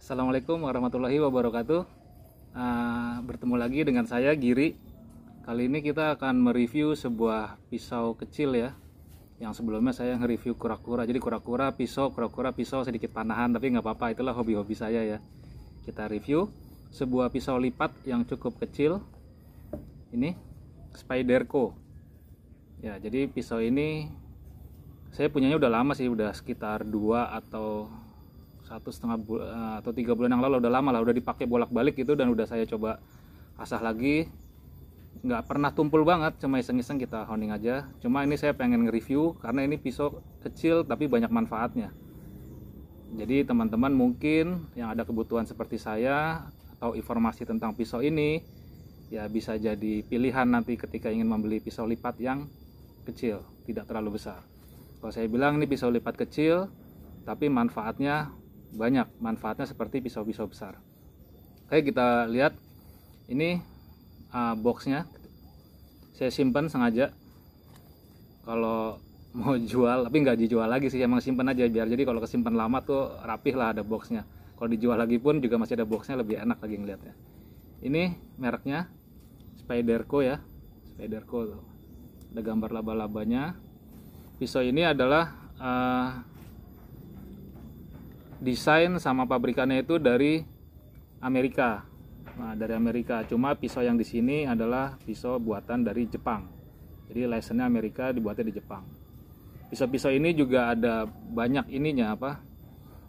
Assalamualaikum warahmatullahi wabarakatuh. Bertemu lagi dengan saya Giri. Kali ini kita akan mereview sebuah pisau kecil ya. Yang sebelumnya saya nge-review kura-kura. Jadi kura-kura pisau sedikit panahan, tapi nggak apa-apa, itulah hobi-hobi saya ya. Kita review sebuah pisau lipat yang cukup kecil. Ini Spyderco. Ya, jadi pisau ini saya punyanya udah lama sih, udah sekitar 2 atau 1,5 bulan atau 3 bulan yang lalu, udah lama lah, udah dipakai bolak-balik gitu, dan udah saya coba asah lagi. Nggak pernah tumpul banget, cuma iseng-iseng kita honing aja. Cuma ini saya pengen nge-review karena ini pisau kecil tapi banyak manfaatnya. Jadi teman-teman mungkin yang ada kebutuhan seperti saya atau informasi tentang pisau ini, ya bisa jadi pilihan nanti ketika ingin membeli pisau lipat yang kecil, tidak terlalu besar. Kalau saya bilang ini pisau lipat kecil tapi manfaatnya banyak, manfaatnya seperti pisau-pisau besar. Oke, kita lihat ini boxnya. Saya simpan sengaja, kalau mau jual, tapi nggak dijual lagi sih, emang simpan aja biar jadi kalau kesimpan lama tuh rapih lah, ada boxnya. Kalau dijual lagi pun juga masih ada boxnya, lebih enak lagi ngeliatnya. Ini mereknya Spyderco ya, Spyderco tuh. Ada gambar laba-labanya. Pisau ini adalah desain sama pabrikannya itu dari Amerika. Nah, dari Amerika. Cuma pisau yang di sini adalah pisau buatan dari Jepang. Jadi license-nya Amerika, dibuatnya di Jepang. Pisau-pisau ini juga ada banyak ininya apa?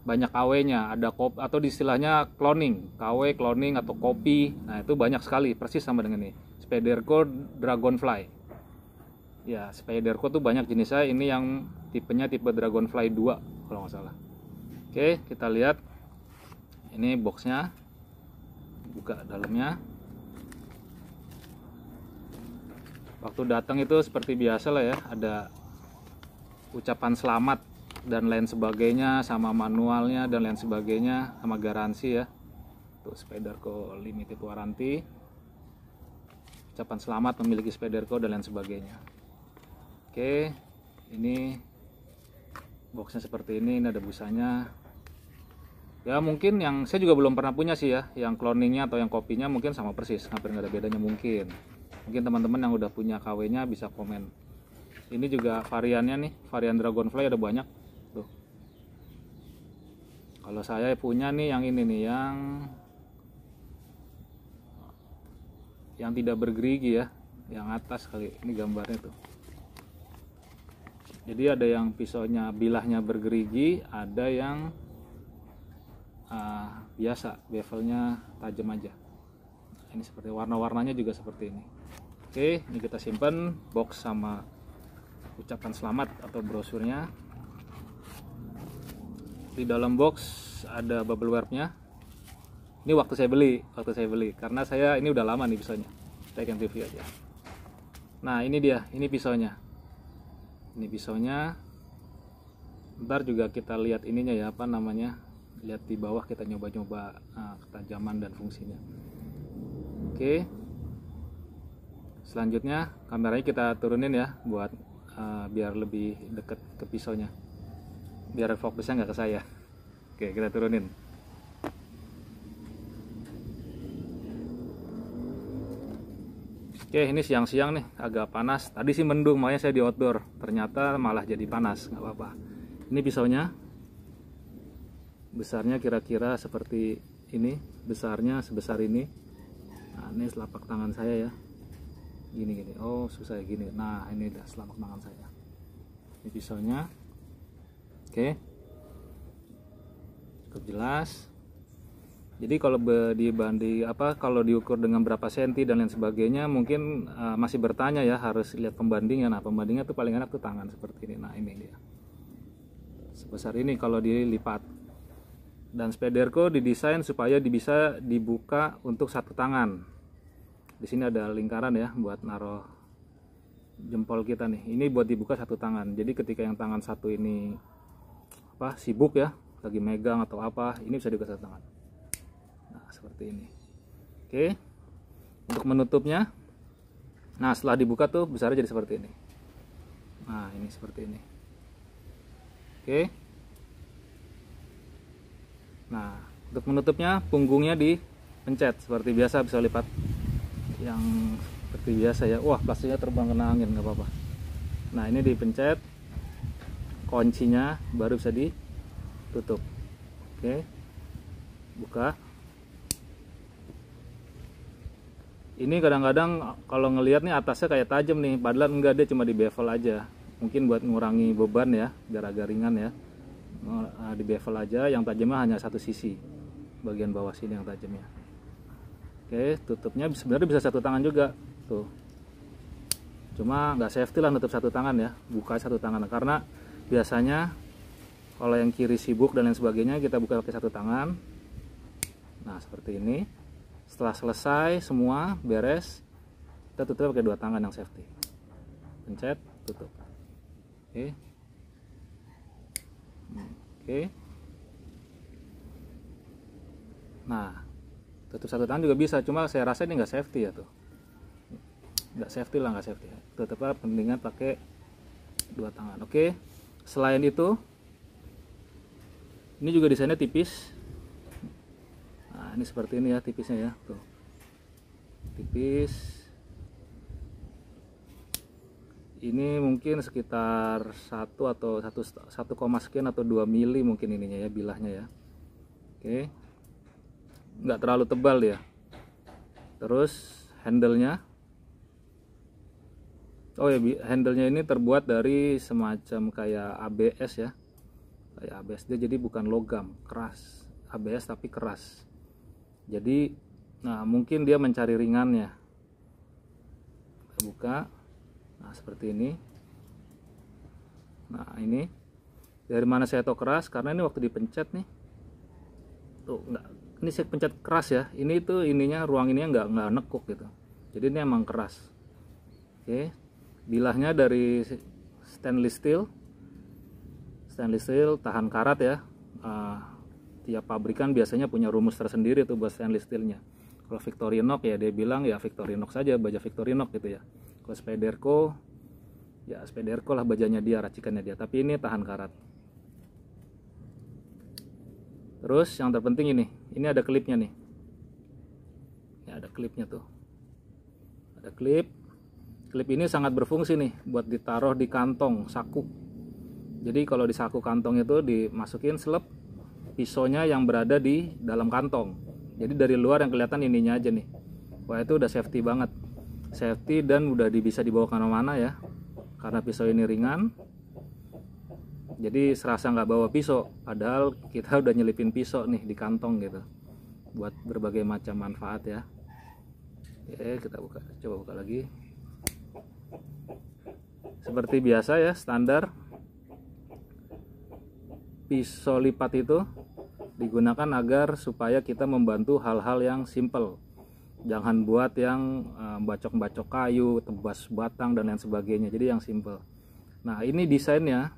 Banyak KW-nya, ada atau istilahnya cloning, KW cloning atau copy. Nah, itu banyak sekali, persis sama dengan ini. Spyderco Dragonfly. Ya, Spyderco tuh banyak jenisnya, ini yang tipenya tipe Dragonfly 2 kalau nggak salah. Oke, kita lihat ini boxnya, buka dalamnya. Waktu datang itu seperti biasa lah ya, ada ucapan selamat dan lain sebagainya, sama manualnya dan lain sebagainya, sama garansi ya. Tuh Spyderco limited warranty, ucapan selamat memiliki Spyderco dan lain sebagainya. Oke, ini boxnya seperti ini ada busanya. Ya mungkin yang saya juga belum pernah punya sih ya, yang cloningnya atau yang kopinya mungkin sama persis, hampir nggak ada bedanya mungkin. Mungkin teman-teman yang udah punya KW-nya bisa komen. Ini juga variannya nih, varian Dragonfly ada banyak tuh. Kalau saya punya nih yang ini nih, yang tidak bergerigi ya, yang atas kali ini gambarnya tuh. Jadi ada yang pisaunya bilahnya bergerigi, ada yang biasa, bevelnya tajam aja. Ini seperti warna-warnanya juga seperti ini. Oke, ini kita simpan box sama ucapan selamat atau brosurnya. Di dalam box ada bubble wrapnya. Ini waktu saya beli, karena saya ini udah lama nih pisaunya. Saya akan review aja. Nah, ini dia, ini pisaunya. Ini pisaunya. Ntar juga kita lihat ininya ya, apa namanya? Lihat di bawah, kita nyoba-nyoba ketajaman dan fungsinya. Oke, selanjutnya kameranya kita turunin ya, buat biar lebih deket ke pisaunya, biar fokusnya nggak ke saya. Oke, kita turunin. Oke, ini siang-siang nih, agak panas. Tadi sih mendung, makanya saya di outdoor, ternyata malah jadi panas. Nggak apa-apa. Ini pisaunya, besarnya kira-kira seperti ini, besarnya sebesar ini. Nah, ini telapak tangan saya ya, gini, oh susah ya gini. Nah, ini udah telapak tangan saya, ini pisaunya. Oke, cukup jelas. Jadi kalau kalau diukur dengan berapa senti dan lain sebagainya, mungkin masih bertanya ya, harus lihat pembandingnya. Nah, pembandingnya tuh paling enak tuh tangan seperti ini. Nah, ini dia, sebesar ini kalau dilipat. Dan Spyderco didesain supaya bisa dibuka untuk satu tangan. Di sini ada lingkaran ya buat naruh jempol kita nih. Ini buat dibuka satu tangan. Jadi ketika yang tangan satu ini sibuk ya, lagi megang atau apa, ini bisa dibuka satu tangan. Nah, seperti ini. Oke. Untuk menutupnya, nah setelah dibuka tuh besarnya jadi seperti ini. Nah, ini seperti ini. Oke. Nah, Untuk menutupnya, punggungnya dipencet seperti biasa, bisa lipat yang seperti biasa ya. Wah, plastiknya terbang kena angin, nggak apa-apa. Nah, ini dipencet, kuncinya baru bisa ditutup. Oke, buka. Ini kadang-kadang kalau ngelihat nih atasnya kayak tajam nih, padahal enggak, dia cuma di bevel aja. Mungkin buat ngurangi beban ya, biar agak ringan ya. Di bevel aja, yang tajamnya hanya satu sisi, bagian bawah sini yang tajamnya. Oke, tutupnya sebenarnya bisa satu tangan juga tuh, cuma nggak safety lah nutup satu tangan ya, buka satu tangan, karena biasanya kalau yang kiri sibuk dan lain sebagainya kita buka pakai satu tangan. Nah, seperti ini. Setelah selesai semua beres, kita tutup pakai dua tangan yang safety, pencet, tutup. Oke. Oke. Nah, tutup satu tangan juga bisa, cuma saya rasa ini nggak safety ya tuh, nggak safety lah, nggak safety. Tutupnya pentingan pakai dua tangan. Oke. Selain itu, ini juga desainnya tipis. Nah, ini seperti ini ya tipisnya ya tuh, tipis. Ini mungkin sekitar 1 atau 1 sekian atau 2 mili mungkin ininya ya, bilahnya ya. Oke, nggak terlalu tebal ya. Terus handle-nya, oh ya, handle-nya ini terbuat dari semacam kayak ABS ya, kayak ABS, dia jadi bukan logam, keras, ABS tapi keras. Jadi, nah mungkin dia mencari ringannya. Kita buka, nah seperti ini. Nah ini, dari mana saya tahu keras? Karena ini waktu dipencet nih, tuh enggak, ini saya pencet keras ya. Ini tuh ininya, ruang ininya nggak nekuk gitu. Jadi ini emang keras. Oke, bilahnya dari stainless steel, tahan karat ya. Tiap pabrikan biasanya punya rumus tersendiri tuh buat stainless steelnya. Kalau Victorinox ya dia bilang ya Victorinox saja, baja Victorinox gitu ya. Kalau Spederco ya Spederco lah bajanya dia, racikannya dia. Tapi ini tahan karat. Terus yang terpenting ini ada klipnya nih. Ya ada klipnya tuh. Ada klip. Klip ini sangat berfungsi nih buat ditaruh di kantong saku. Jadi kalau di saku kantong itu dimasukin selep pisaunya yang berada di dalam kantong. Jadi dari luar yang kelihatan ininya aja nih. Wah, itu udah safety banget. Safety dan udah bisa dibawa kemana-mana ya. Karena pisau ini ringan. Jadi serasa nggak bawa pisau. Padahal kita udah nyelipin pisau nih di kantong gitu. Buat berbagai macam manfaat ya. Oke, kita buka. Coba buka lagi. Seperti biasa ya, standar. Pisau lipat itu digunakan agar supaya kita membantu hal-hal yang simple. Jangan buat yang bacok-bacok kayu, tebas batang dan lain sebagainya. Jadi yang simple. Nah, ini desainnya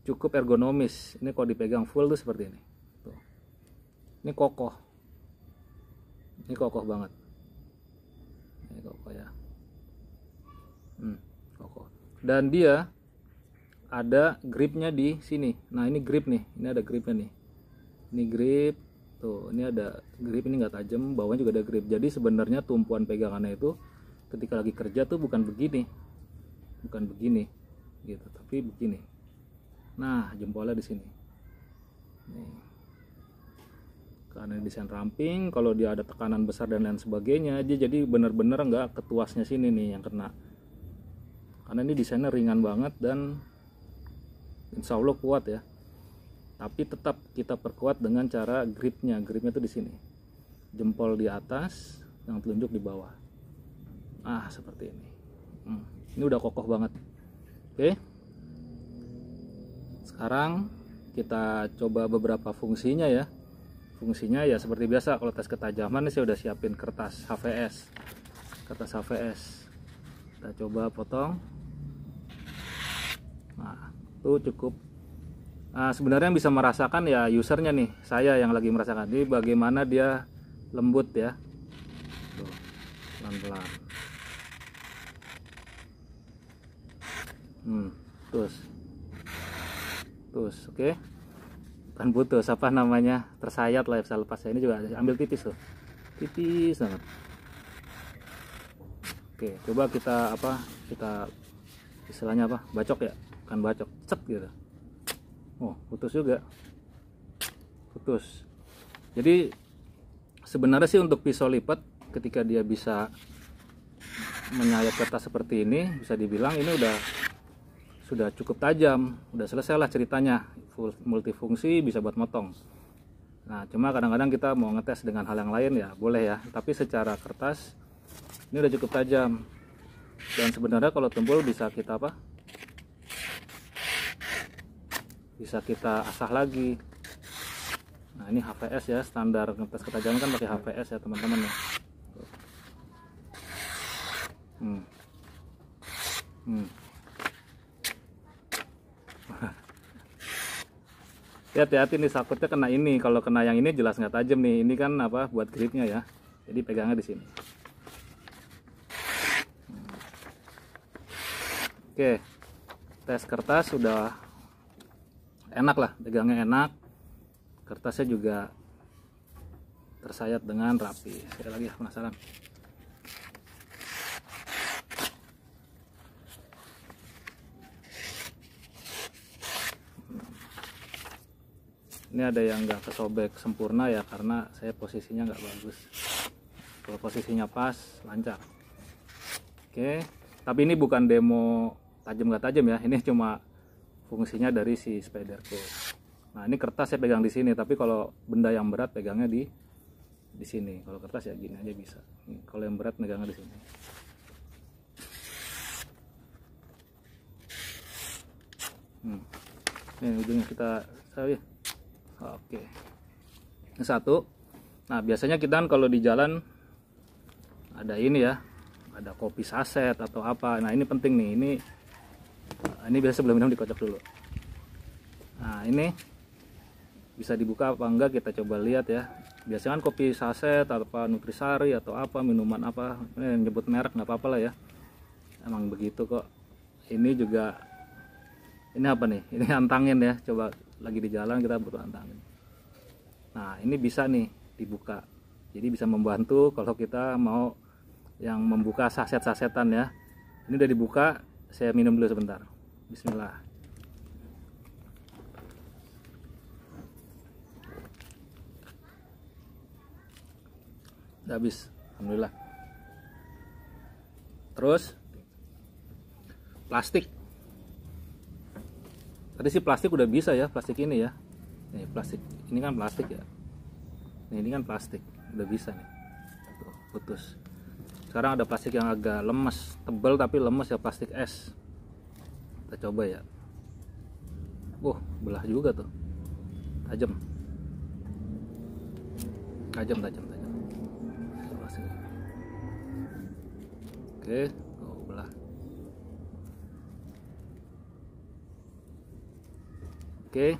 cukup ergonomis. Ini kalau dipegang full tuh seperti ini. Tuh. Ini kokoh. Ini kokoh banget. Ini kokoh ya. Kokoh. Dan dia ada gripnya di sini. Nah, ini grip nih, ini ada gripnya nih. Ini grip, tuh, ini ada grip, ini nggak tajam, bawahnya juga ada grip. Jadi sebenarnya tumpuan pegangannya itu ketika lagi kerja tuh bukan begini, gitu, tapi begini. Nah, jempolnya di sini. Nih. Karena desain ramping, kalau dia ada tekanan besar dan lain sebagainya, dia jadi benar-benar nggak ketuasnya sini nih yang kena. Karena ini desainnya ringan banget dan insya Allah kuat ya. Tapi tetap kita perkuat dengan cara gripnya. Gripnya tuh di sini. Jempol di atas, yang telunjuk di bawah. Ah, seperti ini. Ini udah kokoh banget. Oke. Sekarang kita coba beberapa fungsinya ya. Fungsinya ya seperti biasa, kalau tes ketajaman saya udah siapin kertas HVS. Kita coba potong. Nah, itu cukup. Nah, sebenarnya yang bisa merasakan ya usernya nih, saya yang lagi merasakan. Ini bagaimana dia lembut ya. Tuh, pelan-pelan. Terus, oke. Bukan putus, apa namanya, tersayat lah, bisa lepas ya. Ini juga ambil tipis tuh, tipis banget. Oke, coba kita kita istilahnya bacok ya, kan bacok, cet gitu. Oh, putus juga, putus. Jadi sebenarnya sih untuk pisau lipat, ketika dia bisa menyayat kertas seperti ini, bisa dibilang ini sudah cukup tajam, udah selesai lah ceritanya, multifungsi, bisa buat motong. Nah, cuma kadang-kadang kita mau ngetes dengan hal yang lain ya boleh ya, tapi secara kertas ini udah cukup tajam. Dan sebenarnya kalau tumpul bisa kita bisa kita asah lagi. Nah, ini HVS ya, standar ngetes ketajaman kan pakai HVS ya teman-teman ya. Ya, hati-hati nih, takutnya kena ini. Kalau kena yang ini jelas nggak tajam nih. Ini kan buat gripnya ya. Jadi pegangnya di sini. Oke, tes kertas sudah enak lah, pegangnya enak. Kertasnya juga tersayat dengan rapi. Sekali lagi ya, penasaran. Ini ada yang nggak kesobek sempurna ya, karena saya posisinya nggak bagus. Kalau posisinya pas, lancar. Oke, tapi ini bukan demo tajam nggak tajam ya, ini cuma fungsinya dari si Spyderco. Nah, ini kertas saya pegang di sini, tapi kalau benda yang berat pegangnya di sini. Kalau kertas ya gini aja bisa. Kalau yang berat pegangnya di sini. Ini ujungnya kita ya. Oke. Ini satu. Nah, biasanya kita kan kalau di jalan ada ini ya, ada kopi saset atau apa. Nah, ini penting nih. Ini biasa sebelum minum dikocok dulu. Nah, ini bisa dibuka apa enggak, kita coba lihat ya. Biasanya kan kopi saset atau nutrisari atau apa, minuman apa, ini nyebut merek nggak apa-apa lah ya, emang begitu kok. Ini juga, ini apa nih, ini antangin ya, coba lagi di jalan kita butuh antangin. Nah, ini bisa nih dibuka, jadi bisa membantu kalau kita mau yang membuka saset-sasetan ya. Ini udah dibuka, saya minum dulu sebentar. Bismillah. Udah habis, alhamdulillah. Terus plastik. Tadi sih plastik udah bisa ya, plastik ini ya. Nih plastik, ini kan plastik ya. Nih, ini kan plastik, udah bisa nih. Tuh, putus. Sekarang ada plastik yang agak lemes, tebal tapi lemes ya, plastik es. Kita coba ya. Belah juga tuh. Tajam. Tajam. Oke, belah. Oke.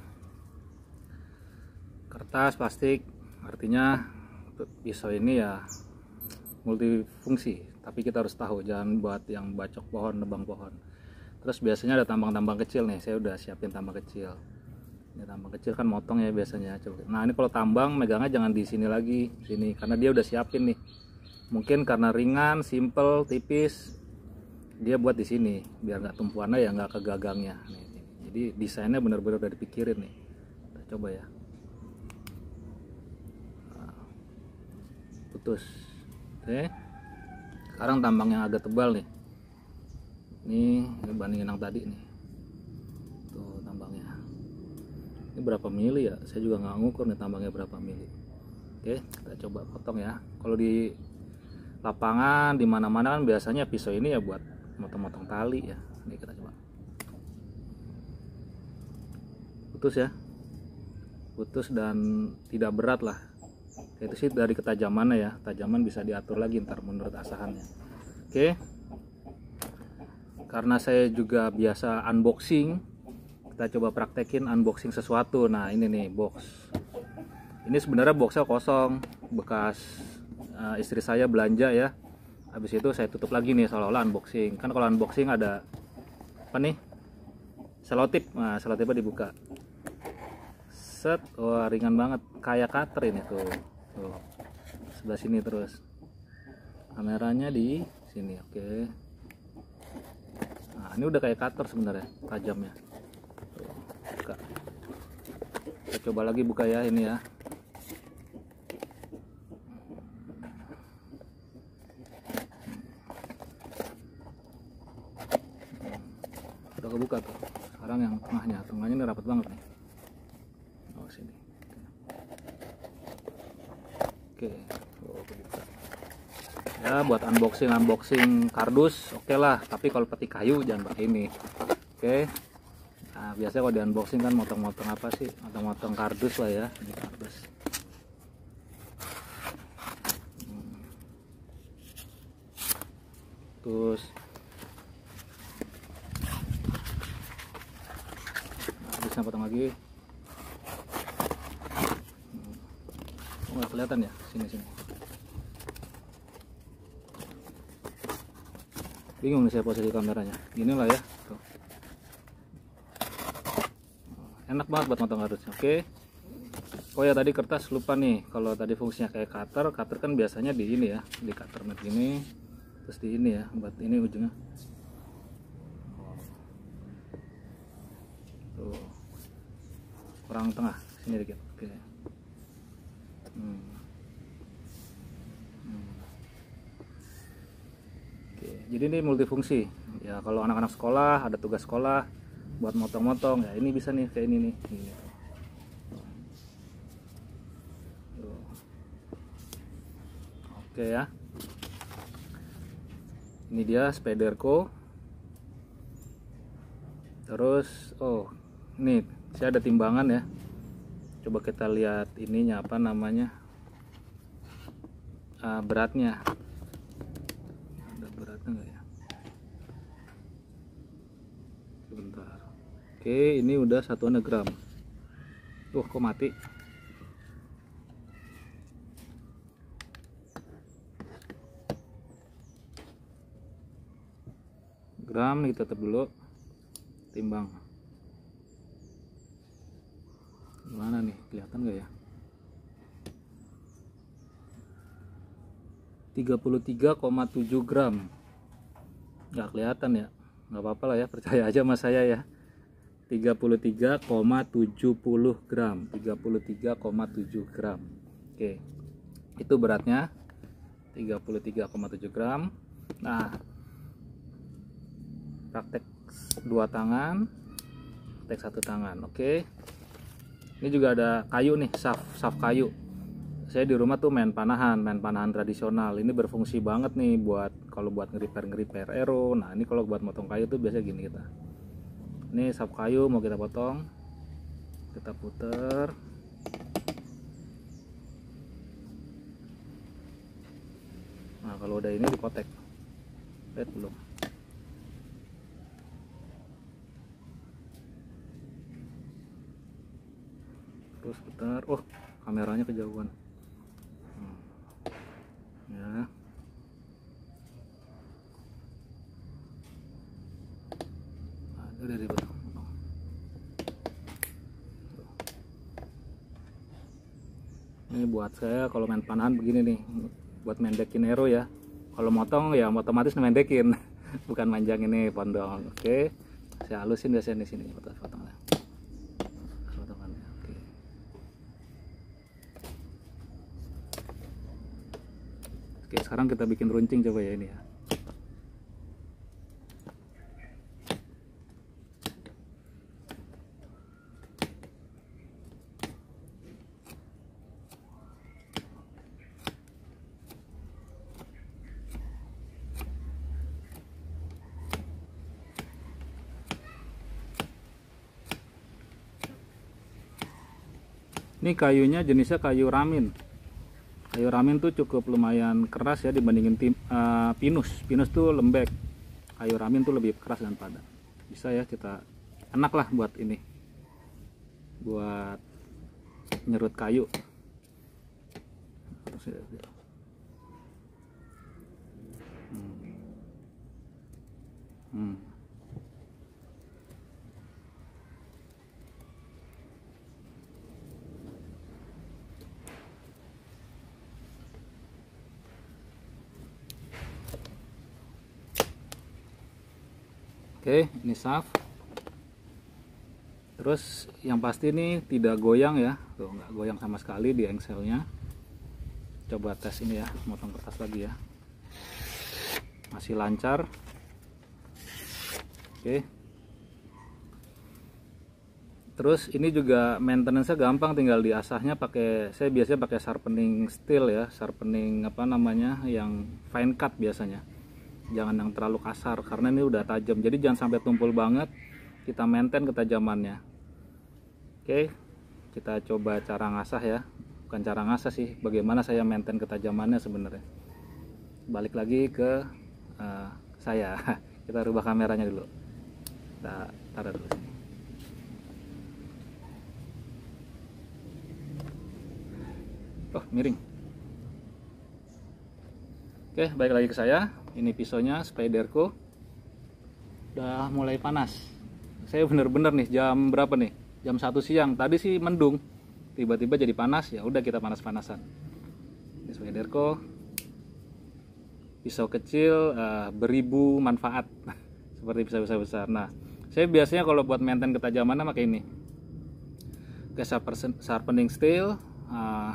Kertas, plastik, artinya pisau ini ya multifungsi, tapi kita harus tahu jangan buat yang bacok pohon, nebang pohon. Terus biasanya ada tambang-tambang kecil nih, saya udah siapin tambang kecil. Ini tambang kecil kan motong ya biasanya. Coba. Nah, ini kalau tambang megangnya jangan di sini lagi, sini, karena dia udah siapin nih. Mungkin karena ringan, simple, tipis, dia buat di sini biar nggak tumpuannya ya, nggak ke gagangnya. Nih. Jadi desainnya benar-benar udah dipikirin nih. Kita coba ya. Putus. Oke. Sekarang tambang yang agak tebal nih. Ini bandingin yang tadi nih. Tuh tambangnya. Ini berapa mili ya? Saya juga nggak ngukur nih tambangnya berapa mili. Oke, kita coba potong ya. Kalau di lapangan di mana-mana kan biasanya pisau ini ya buat motong-motong tali ya. Ini kita coba. Putus ya. Putus dan tidak berat lah. Itu sih dari ketajamannya ya. Tajaman bisa diatur lagi ntar menurut asahannya. Oke. Karena saya juga biasa unboxing, kita coba praktekin unboxing sesuatu. Nah, ini nih box. Ini sebenarnya boxnya kosong, bekas istri saya belanja ya. Habis itu saya tutup lagi nih seolah-olah unboxing. Kan kalau unboxing ada apa nih? Selotip. Nah, selotipnya dibuka. set. Wah, ringan banget, kayak cutter ini tuh. Tuh. Sebelah sini terus. Kameranya di sini, oke. Nah, ini udah kayak cutter sebenarnya, tajamnya. Tuh, buka. Kita coba lagi buka ya ini ya. Udah kebuka tuh. Sekarang yang tengahnya ini rapat banget nih. Oh, sini. Oke, oh, kebuka. Ya buat unboxing kardus oke lah, tapi kalau peti kayu jangan pakai ini. Oke. Nah, biasanya kalau di unboxing kan motong-motong apa sih? Motong-motong kardus lah ya, ini kardus. Terus bisa potong lagi. Oh, nggak kelihatan ya, sini. Bingung nih saya posisi kameranya. Gini lah ya. Tuh. Enak banget buat motong kardusnya. Oke. Oh ya, tadi kertas lupa nih. Kalau tadi fungsinya kayak cutter kan biasanya di ini ya, di cutter mat gini. Terus di ini ya, buat ini ujungnya. Tuh. Kurang tengah, sini dikit. Oke. Jadi ini multifungsi ya, kalau anak-anak sekolah ada tugas sekolah buat motong-motong ya, ini bisa nih kayak ini nih. Oke ya, ini dia Spyderco. Terus oh ini saya ada timbangan ya, coba kita lihat ininya apa namanya, beratnya. Enggak ya, sebentar. Oke, ini udah 1 gram. Kok mati. Gram nih, tetap dulu timbang. Gimana nih, kelihatan nggak ya? 33,7 gram. Nggak kelihatan ya, nggak apa-apa lah ya, percaya aja sama saya ya. 33,70 gram, 33,7 gram. Oke, itu beratnya 33,7 gram. Nah, praktek 2 tangan, praktek 1 tangan. Oke, ini juga ada kayu nih, saf kayu. Saya di rumah tuh main panahan tradisional. Ini berfungsi banget nih buat kalau buat nge-repair aero. Nah, ini kalau buat motong kayu tuh biasanya gini kita. Ini sap kayu mau kita potong. Kita puter. Nah, kalau udah ini dipotek. Lihat belum? Terus putar. Oh, kameranya kejauhan. Ya. Nah, udah dipotong. Ini buat saya kalau main panahan begini nih, buat mendekin aero ya. Kalau motong ya otomatis mendekin, bukan manjang ini pondong. Oke, saya halusin biasanya di sini potong-potongnya. Oke. Oke, sekarang kita bikin runcing coba ya ini ya. Ini kayunya jenisnya kayu ramin. Kayu ramin tuh cukup lumayan keras ya dibandingin pinus. Pinus tuh lembek. Kayu ramin tuh lebih keras dan padat. Bisa ya kita, enak lah buat ini. Buat nyerut kayu. Oke, ini shaft. Terus yang pasti ini tidak goyang ya, tuh nggak goyang sama sekali di engselnya. Coba tes ini ya, motong kertas lagi ya, masih lancar. Oke. Terus ini juga maintenance-nya gampang, tinggal diasahnya pakai, saya biasanya pakai sharpening steel ya, sharpening apa namanya, yang fine cut biasanya. Jangan yang terlalu kasar karena ini udah tajam. Jadi jangan sampai tumpul banget, kita maintain ketajamannya. Oke, kita coba cara ngasah ya. Bukan cara ngasah sih, bagaimana saya maintain ketajamannya sebenarnya. Balik lagi ke saya. Kita rubah kameranya dulu. Kita taruh dulu sini. Oh, miring. Oke, balik lagi ke saya. Ini pisaunya Spyderco. Udah mulai panas. Saya bener-bener nih, jam berapa nih? Jam 1 siang. Tadi sih mendung. Tiba-tiba jadi panas, ya udah kita panas-panasan. Ini Spyderco. Pisau kecil beribu manfaat. Seperti pisau-pisau besar. Nah, saya biasanya kalau buat maintain ketajamannya pakai ini. Oke, sharpening steel.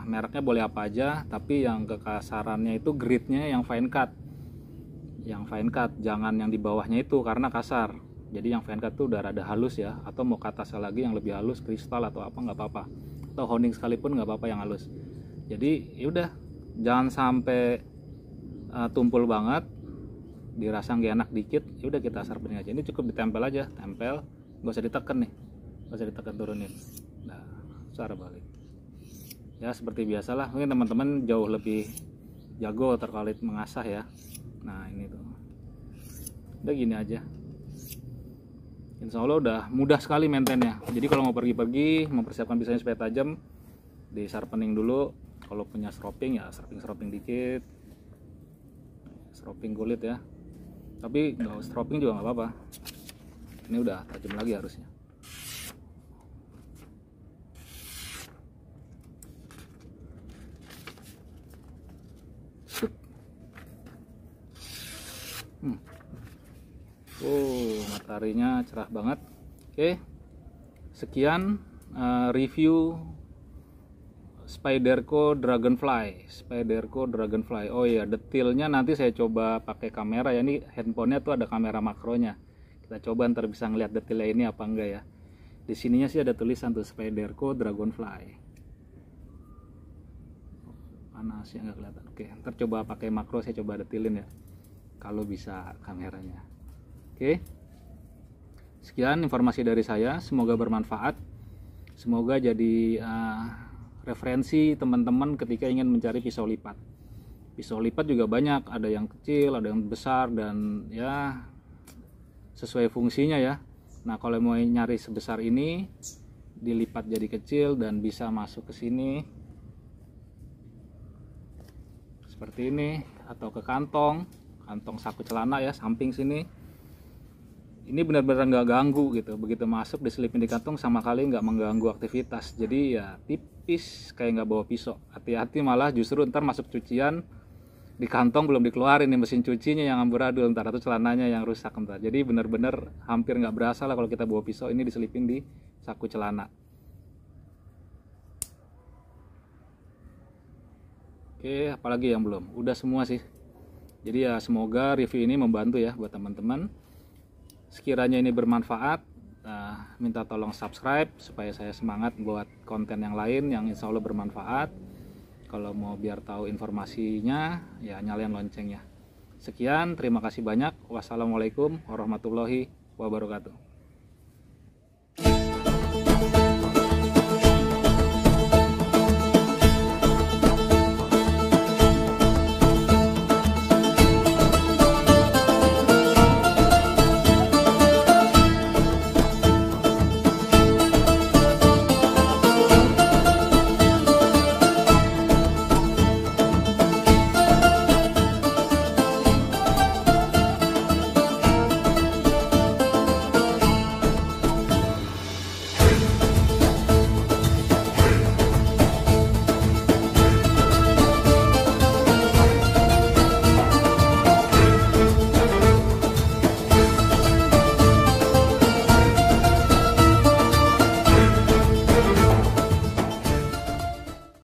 Mereknya boleh apa aja, tapi yang kekasarannya itu gritnya yang fine cut. Yang fine cut, jangan yang di bawahnya itu karena kasar. Jadi yang fine cut itu udah rada halus ya, atau mau ke atasnya lagi yang lebih halus, kristal atau apa nggak apa-apa, atau honing sekalipun nggak apa-apa yang halus. Jadi yaudah, jangan sampai tumpul banget, dirasa nggak enak dikit, yaudah kita sharpening aja. Ini cukup ditempel aja, tempel, nggak usah ditekan nih, nggak usah ditekan, turunin. Nah, cara balik. Ya seperti biasalah, mungkin teman-teman jauh lebih jago terkait mengasah ya. Nah ini tuh udah gini aja, insya Allah udah mudah sekali maintainnya. Jadi kalau mau pergi-pergi, mempersiapkan pisaunya supaya tajam, di sharpening dulu. Kalau punya stropping ya stropping dikit, stropping kulit ya, tapi nggak stropping juga nggak apa-apa. Ini udah tajam lagi harusnya. Mataharinya cerah banget. Oke, sekian review Spyderco Dragonfly. Oh iya, detailnya nanti saya coba pakai kamera ya. Ini handphonenya tuh ada kamera makronya. Kita coba ntar bisa ngeliat detailnya ini apa enggak ya. Di sininya sih ada tulisan tuh Spyderco Dragonfly. Panas ya, nggak kelihatan. Oke, ntar coba pakai makro, saya coba detailin ya, kalau bisa kameranya. Oke, sekian informasi dari saya, semoga bermanfaat, semoga jadi referensi teman-teman ketika ingin mencari pisau lipat. Pisau lipat juga banyak, ada yang kecil, ada yang besar, dan ya sesuai fungsinya ya. Nah kalau mau nyari sebesar ini, dilipat jadi kecil dan bisa masuk ke sini seperti ini, atau ke kantong saku celana ya, samping sini. Ini benar-benar nggak ganggu gitu, begitu masuk diselipin di kantong sama kali nggak mengganggu aktivitas. Jadi ya tipis, kayak nggak bawa pisau. Hati-hati, malah justru ntar masuk cucian di kantong belum dikeluarin nih mesin cucinya yang amburadul ntar, atau celananya yang rusak ntar. Jadi benar-benar hampir nggak berasa lah kalau kita bawa pisau ini diselipin di saku celana. Oke, apalagi yang belum? Udah semua sih. Jadi ya semoga review ini membantu ya buat teman-teman. Sekiranya ini bermanfaat, minta tolong subscribe supaya saya semangat buat konten yang lain yang insya Allah bermanfaat. Kalau mau biar tahu informasinya, ya nyalain loncengnya. Sekian, terima kasih banyak. Wassalamualaikum warahmatullahi wabarakatuh.